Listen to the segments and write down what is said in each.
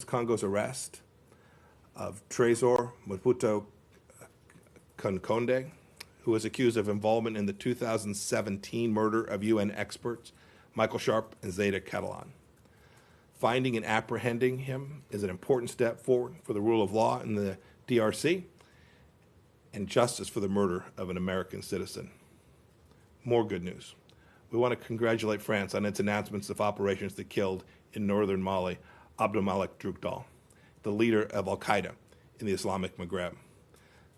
Congo's arrest of Trésor Mobutu Kankonde, who was accused of involvement in the 2017 murder of UN experts Michael Sharp and Zeta Catalan. Finding and apprehending him is an important step forward for the rule of law in the DRC and justice for the murder of an American citizen. More good news. We want to congratulate France on its announcements of operations that killed in northern Mali Abdelmalek Droukdal, the leader of al-Qaeda in the Islamic Maghreb.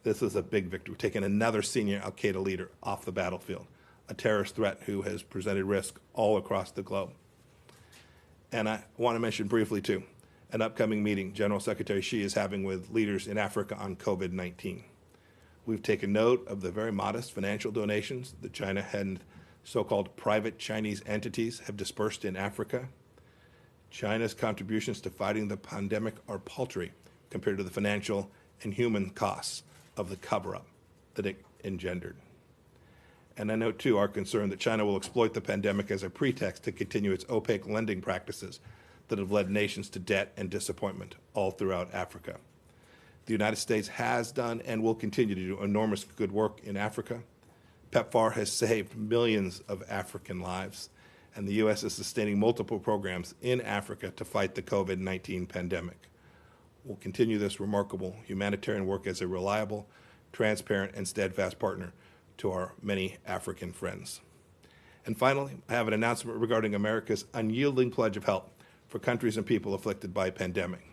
This is a big victory. We've taken another senior al-Qaeda leader off the battlefield, a terrorist threat who has presented risk all across the globe. And I want to mention briefly, too, an upcoming meeting General Secretary Xi is having with leaders in Africa on COVID-19. We've taken note of the very modest financial donations that China and so-called private Chinese entities have dispersed in Africa. China's contributions to fighting the pandemic are paltry compared to the financial and human costs of the cover-up that it engendered. And I note, too, our concern that China will exploit the pandemic as a pretext to continue its opaque lending practices that have led nations to debt and disappointment all throughout Africa. The United States has done and will continue to do enormous good work in Africa. PEPFAR has saved millions of African lives, and the U.S. is sustaining multiple programs in Africa to fight the COVID-19 pandemic. We'll continue this remarkable humanitarian work as a reliable, transparent, and steadfast partner to our many African friends. And finally, I have an announcement regarding America's unyielding pledge of help for countries and people afflicted by a pandemic.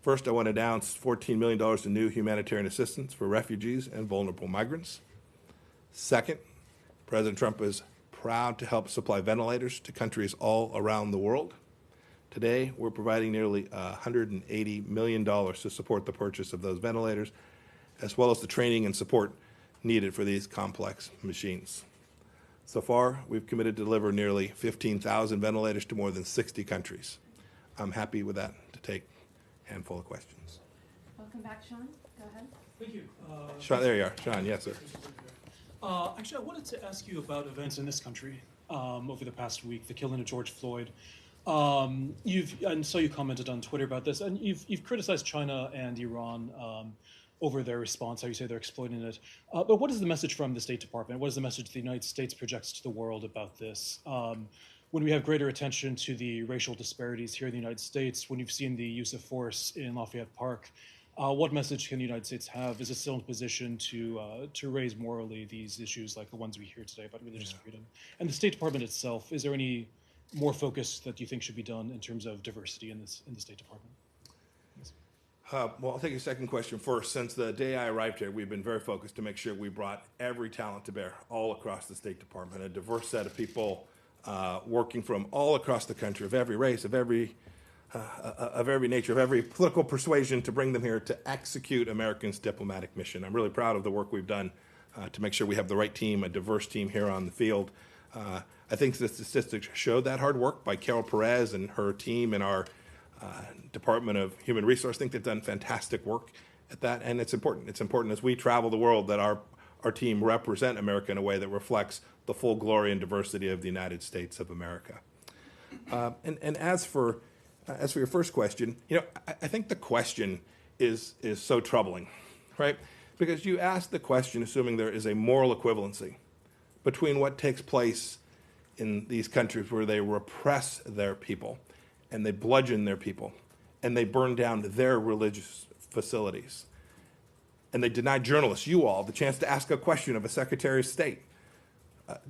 First, I want to announce $14 million in new humanitarian assistance for refugees and vulnerable migrants. Second, President Trump is proud to help supply ventilators to countries all around the world. Today, we're providing nearly $180 million to support the purchase of those ventilators, as well as the training and support needed for these complex machines. So far, we've committed to deliver nearly 15,000 ventilators to more than 60 countries. I'm happy with that to take a handful of questions. Welcome back, Sean. Go ahead. Thank you. Sean, there you are. Sean, yes, sir. Actually, I wanted to ask you about events in this country over the past week, the killing of George Floyd. And so you commented on Twitter about this, and you've criticized China and Iran over their response, how you say they're exploiting it. But what is the message from the State Department? What is the message the United States projects to the world about this? When we have greater attention to the racial disparities here in the United States, when you've seen the use of force in Lafayette Park, what message can the United States have? Is it still in position to raise morally these issues like the ones we hear today about religious freedom? And the State Department itself, is there any more focus that you think should be done in terms of diversity in the State Department? Well, I'll take your second question first. Since the day I arrived here, we've been very focused to make sure we brought every talent to bear all across the State Department, a diverse set of people working from all across the country, of every race, of every nature, of every political persuasion, to bring them here to execute America's diplomatic mission. I'm really proud of the work we've done to make sure we have the right team, a diverse team here on the field. I think the statistics show that hard work by Carol Perez and her team in our Department of Human Resources. I think they've done fantastic work at that, and it's important. It's important as we travel the world that our team represent America in a way that reflects the full glory and diversity of the United States of America. And as for your first question, I think the question is so troubling, right? Because you ask the question assuming there is a moral equivalency between what takes place in these countries where they repress their people and they bludgeon their people and they burn down their religious facilities and they deny journalists, you all, the chance to ask a question of a Secretary of State,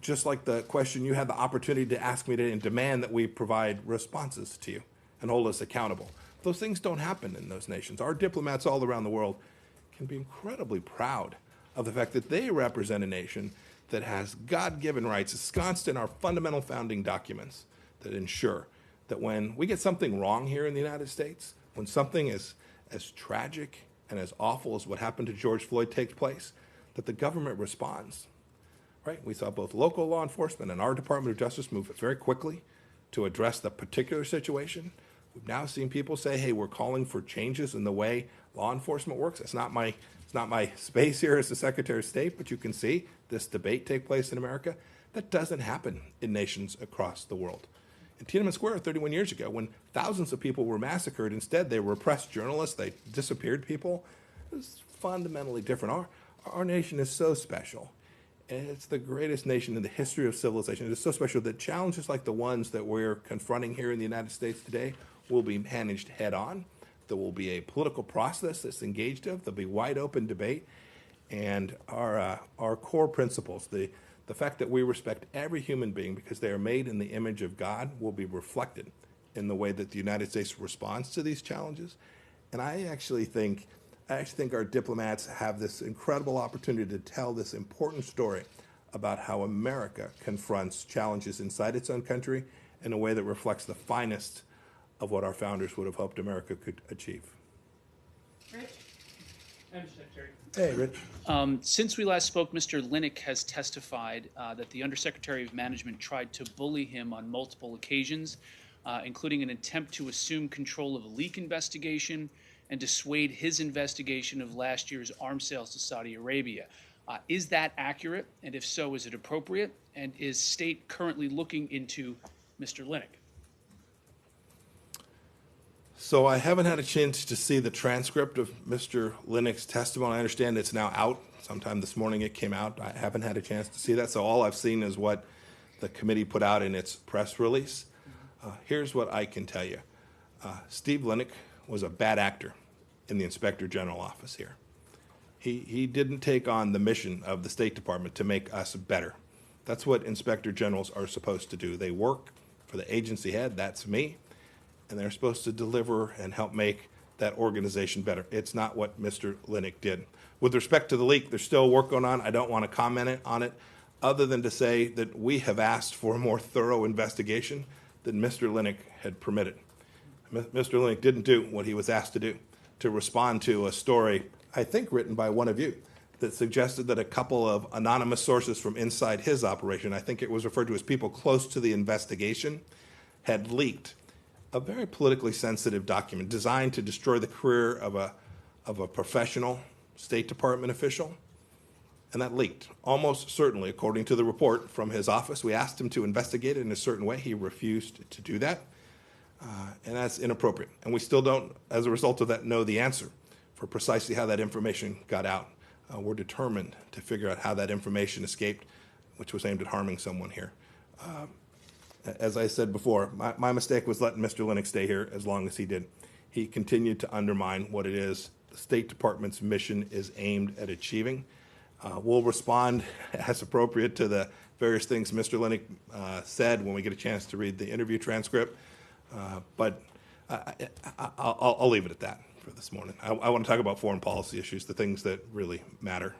just like the question you had the opportunity to ask me today and demand that we provide responses to you and hold us accountable. Those things don't happen in those nations. Our diplomats all around the world can be incredibly proud of the fact that they represent a nation that has God-given rights ensconced in our fundamental founding documents that ensure that when we get something wrong here in the United States, when something as tragic and as awful as what happened to George Floyd takes place, that the government responds, right? We saw both local law enforcement and our Department of Justice move very quickly to address the particular situation. We've now seen people say, hey, we're calling for changes in the way law enforcement works. It's not my space here as the Secretary of State, but you can see this debate take place in America. That doesn't happen in nations across the world. In Tiananmen Square 31 years ago, when thousands of people were massacred, instead they repressed journalists, they disappeared people. It was fundamentally different. Our nation is so special. And it's the greatest nation in the history of civilization. It is so special that challenges like the ones that we're confronting here in the United States today will be managed head on. There will be a political process that's engaged of. There'll be wide open debate. And our core principles, the fact that we respect every human being because they are made in the image of God, will be reflected in the way that the United States responds to these challenges. And I actually think our diplomats have this incredible opportunity to tell this important story about how America confronts challenges inside its own country in a way that reflects the finest of what our founders would have hoped America could achieve. Rich? Madam Secretary. Hey, Rich. Since we last spoke, Mr. Linick has testified that the Undersecretary of Management tried to bully him on multiple occasions, including an attempt to assume control of a leak investigation and dissuade his investigation of last year's arms sales to Saudi Arabia. Is that accurate? And if so, is it appropriate? And is State currently looking into Mr. Linick? So I haven't had a chance to see the transcript of Mr. Linick's testimony. I understand it's now out. Sometime this morning it came out. I haven't had a chance to see that. So all I've seen is what the committee put out in its press release. Here's what I can tell you. Steve Linick was a bad actor in the Inspector General office here. He didn't take on the mission of the State Department to make us better. That's what Inspector Generals are supposed to do. They work for the agency head, that's me, and they're supposed to deliver and help make that organization better. It's not what Mr. Linick did. With respect to the leak, there's still work going on. I don't want to comment on it other than to say that we have asked for a more thorough investigation than Mr. Linick had permitted. Mr. Linick didn't do what he was asked to do, to respond to a story, I think written by one of you, that suggested that a couple of anonymous sources from inside his operation, I think it was referred to as people close to the investigation, had leaked a very politically sensitive document designed to destroy the career of a professional State Department official. And that leaked, almost certainly, according to the report from his office. We asked him to investigate it in a certain way. He refused to do that. And that's inappropriate. And we still don't, as a result of that, know the answer for precisely how that information got out. We're determined to figure out how that information escaped, which was aimed at harming someone here. As I said before, my mistake was letting Mr. Linick stay here as long as he did. He continued to undermine what it is the State Department's mission is aimed at achieving. We'll respond as appropriate to the various things Mr. Linick said when we get a chance to read the interview transcript. But I'll leave it at that for this morning. I want to talk about foreign policy issues, the things that really matter.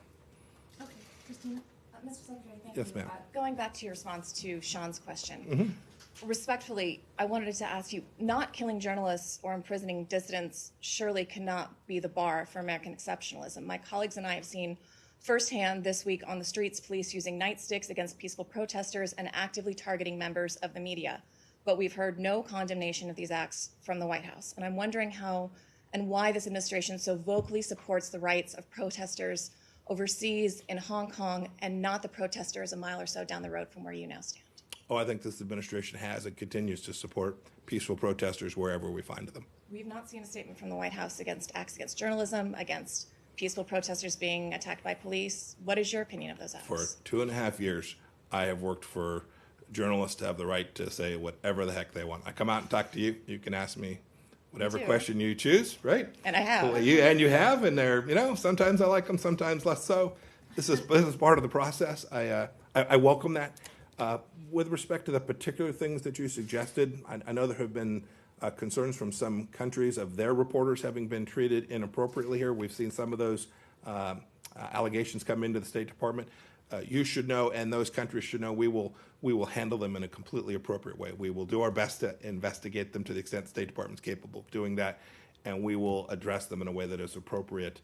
Okay, Christina. Mr. Secretary, thank Yes, you. ma'am. Going back to your response to Sean's question, respectfully, I wanted to ask you, not killing journalists or imprisoning dissidents surely cannot be the bar for American exceptionalism. My colleagues and I have seen firsthand this week on the streets police using nightsticks against peaceful protesters and actively targeting members of the media. But we've heard no condemnation of these acts from the White House. And I'm wondering how and why this administration so vocally supports the rights of protesters overseas in Hong Kong and not the protesters a mile or so down the road from where you now stand. Oh, I think this administration has and continues to support peaceful protesters wherever we find them. We've not seen a statement from the White House against acts against journalism, against peaceful protesters being attacked by police. What is your opinion of those acts? For 2.5 years, I have worked for journalists to have the right to say whatever the heck they want. I come out and talk to you. You can ask me whatever question you choose, right? And I have. Well, you have, and they're, sometimes I like them, sometimes less so. This is part of the process. I welcome that. With respect to the particular things that you suggested, I know there have been concerns from some countries of their reporters having been treated inappropriately here. We've seen some of those allegations come into the State Department. You should know, and those countries should know, we will handle them in a completely appropriate way. We will do our best to investigate them to the extent the State Department's capable of doing that, and we will address them in a way that is appropriate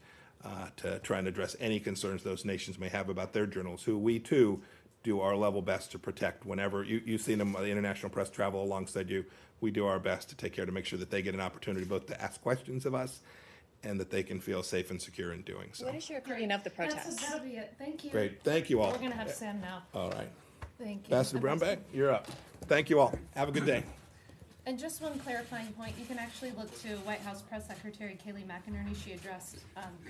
to try and address any concerns those nations may have about their journalists, who we too do our level best to protect. Whenever you've seen them, the international press travel alongside you, we do our best to take care to make sure that they get an opportunity both to ask questions of us and that they can feel safe and secure in doing so. What is your opinion of the protests? That'll be it. Thank you. Great. Thank you all. We're going to have Sam now. All right. Thank you. Ambassador Brownback, you're up. Thank you all. Have a good day. And just one clarifying point, you can actually look to White House Press Secretary Kayleigh McEnerney. She addressed